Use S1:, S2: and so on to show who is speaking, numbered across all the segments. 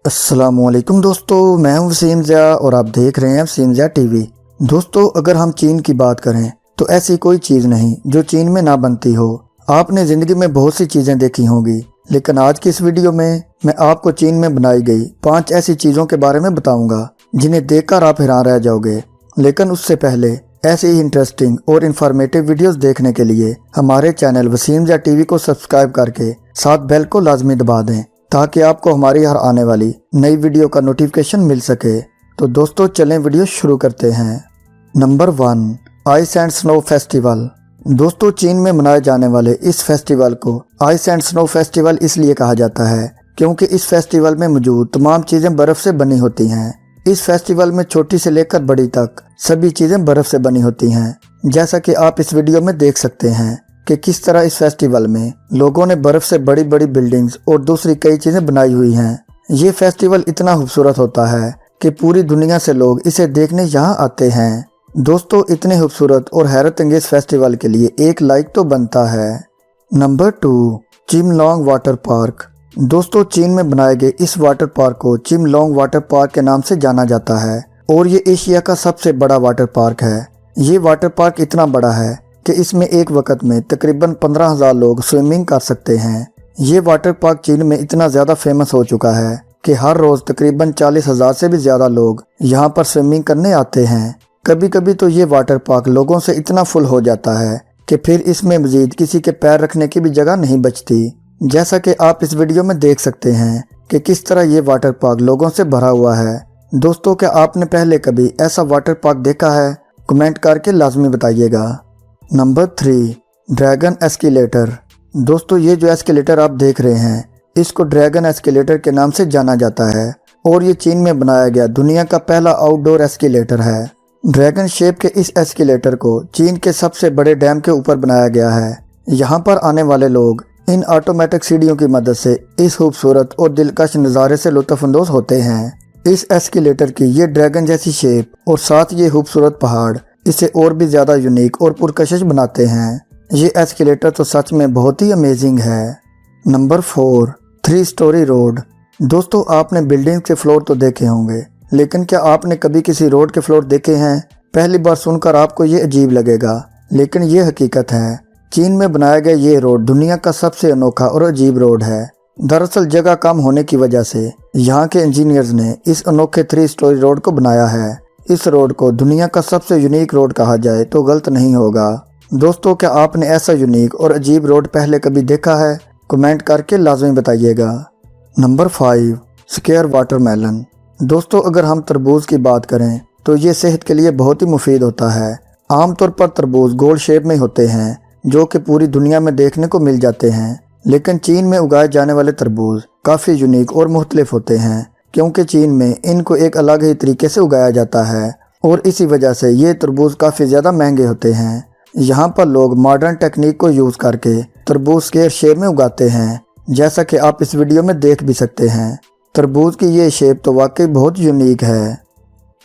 S1: السلام علیکم دوستو، میں ہوں وسیم ضیاء اور آپ دیکھ رہے ہیں وسیم ضیاء ٹی وی۔ دوستو، اگر ہم چین کی بات کریں تو ایسی کوئی چیز نہیں جو چین میں نہ بنتی ہو۔ آپ نے زندگی میں بہت سی چیزیں دیکھی ہوں گی، لیکن آج کی اس ویڈیو میں آپ کو چین میں بنائی گئی 5 ایسی چیزوں کے بارے میں بتاؤں گا جنہیں دیکھ کر آپ حیران رہ جاؤ گے۔ لیکن اس سے پہلے ایسی ہی انٹرسٹنگ اور انفارمیٹو ویڈیوز دیکھنے کے لیے ہمارے چینل وسیم ضیاء ٹی وی کو سبسکرائب کر کے ساتھ بیل کو لازمی دبا دیں تاکہ آپ کو ہماری ہر آنے والی نئی ویڈیو کا نوٹیفیکیشن مل سکے۔ تو دوستو چلیں ویڈیو شروع کرتے ہیں۔ نمبر 1، آئس اینڈ سنو فیسٹیول۔ دوستو، چین میں منائے جانے والے اس فیسٹیول کو آئس اینڈ سنو فیسٹیول اس لیے کہا جاتا ہے کیونکہ اس فیسٹیول میں موجود تمام چیزیں برف سے بنی ہوتی ہیں۔ اس فیسٹیول میں چھوٹی سے لے کر بڑی تک سبھی چیزیں برف سے بنی ہوتی ہیں، جیسا کہ آپ اس ویڈیو میں دیکھ سکتے ہیں کہ کس طرح اس فیسٹیول میں لوگوں نے برف سے بڑی بڑی بلڈنگز اور دوسری کئی چیزیں بنائی ہوئی ہیں۔ یہ فیسٹیول اتنا خوبصورت ہوتا ہے کہ پوری دنیا سے لوگ اسے دیکھنے یہاں آتے ہیں۔ دوستو، اتنے خوبصورت اور حیرت انگیز فیسٹیول کے لیے ایک لائک تو بنتا ہے۔ Number 2، Chimelong water park. دوستو، چین میں بنائے گئے اس واٹر پارک کو چیم لانگ واٹر پارک کے نام سے جانا جاتا ہے اور یہ ایشیا کا سب سے بڑا واٹر پارک ہے۔ یہ واٹر پارک اتنا بڑا ہے کہ اس میں ایک وقت میں تقریباً 15,000 لوگ سوئمنگ کر سکتے ہیں۔ یہ واٹر پارک چین میں اتنا زیادہ فیمس ہو چکا ہے کہ ہر روز تقریباً 40,000 سے بھی زیادہ لوگ یہاں پر سوئمنگ کرنے آتے ہیں۔ کبھی کبھی تو یہ واٹر پارک لوگوں سے اتنا فل ہو جاتا ہے کہ پھر اس میں مزید کسی کے پیر رکھنے کی بھی جگہ نہیں بچتی، جیسا کہ آپ اس ویڈیو میں دیکھ سکتے ہیں کہ کس طرح یہ واٹر پارک لوگوں سے بھرا ہوا ہے۔ دوستو، کیا آپ نے پہلے کبھی ایسا واٹر پارک دیکھا ہے؟ کمنٹ کر کے لازمی بتائیے گا۔ Number 3، dragon escalator. دوستو، یہ جو ایسکیلیٹر آپ دیکھ رہے ہیں اس کو ڈریگن ایسکیلیٹر کے نام سے جانا جاتا ہے اور یہ چین میں بنایا گیا دنیا کا پہلا آؤٹ ڈور ایسکیلیٹر ہے۔ ڈریگن شیپ کے اس ایسکیلیٹر کو چین کے سب سے بڑے ڈیم کے اوپر بنایا گیا ہے۔ یہاں پر آنے والے لوگ ان آٹومیٹک سیڑھیوں کی مدد سے اس خوبصورت اور دلکش نظارے سے لطف اندوز ہوتے ہیں۔ اس ایسکیلیٹر کی یہ ڈریگن جیسی شیپ اور ساتھ یہ خوبصورت پہاڑ اسے اور بھی زیادہ یونیک اور پرکشش بناتے ہیں۔ یہ ایسکیلیٹر تو سچ میں بہت ہی امیزنگ ہے۔ Number 4، 3 story road. دوستو، آپ نے بلڈنگ کے فلور تو دیکھے ہوں گے، لیکن کیا آپ نے کبھی کسی روڈ کے فلور دیکھے ہیں؟ پہلی بار سن کر آپ کو یہ عجیب لگے گا، لیکن یہ حقیقت ہے۔ چین میں بنایا گیا یہ روڈ دنیا کا سب سے انوکھا اور عجیب روڈ ہے۔ دراصل جگہ کم ہونے کی وجہ سے یہاں کے انجینئرز نے اس انوکھے 3 سٹوری روڈ کو بنایا ہے۔ اس روڈ کو دنیا کا سب سے یونیک روڈ کہا جائے تو غلط نہیں ہوگا۔ دوستو، کیا آپ نے ایسا یونیک اور عجیب روڈ پہلے کبھی دیکھا ہے؟ کمنٹ کر کے لازمی بتائیے گا۔ Number 5، square watermelon. دوستو، اگر ہم تربوز کی بات کریں تو یہ صحت کے لیے بہت ہی مفید ہوتا ہے۔ عام طور پر تربوز گول شیپ میں ہوتے ہیں جو کہ پوری دنیا میں دیکھنے کو مل جاتے ہیں، لیکن چین میں اگائے جانے والے تربوز کافی یونیک اور مختلف ہوتے ہیں کیونکہ چین میں ان کو ایک الگ ہی طریقے سے اگایا جاتا ہے اور اسی وجہ سے یہ تربوز کافی زیادہ مہنگے ہوتے ہیں۔ یہاں پر لوگ ماڈرن ٹیکنیک کو یوز کر کے تربوز سکیئر شیپ میں اگاتے ہیں، جیسا کہ آپ اس ویڈیو میں دیکھ بھی سکتے ہیں۔ تربوز کی یہ شیپ تو واقعی بہت یونیک ہے۔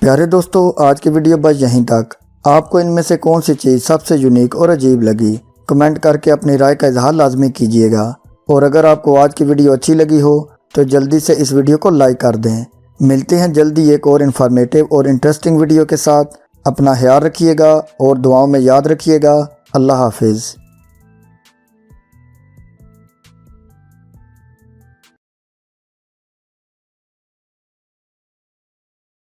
S1: پیارے دوستو، آج کی ویڈیو بس یہیں تک۔ آپ کو ان میں سے کون سی چیز سب سے یونیک اور عجیب لگی؟ کمنٹ کر کے اپنی رائے کا اظہار لازمی کیجیے گا، اور اگر آپ کو آج کی ویڈیو اچھی لگی ہو تو جلدی سے اس ویڈیو کو لائک کر دیں۔ ملتے ہیں جلدی ایک اور انفارمیٹو اور انٹرسٹنگ ویڈیو کے ساتھ۔ اپنا خیال رکھیے گا اور دعاؤں میں یاد رکھیے گا۔ اللہ حافظ۔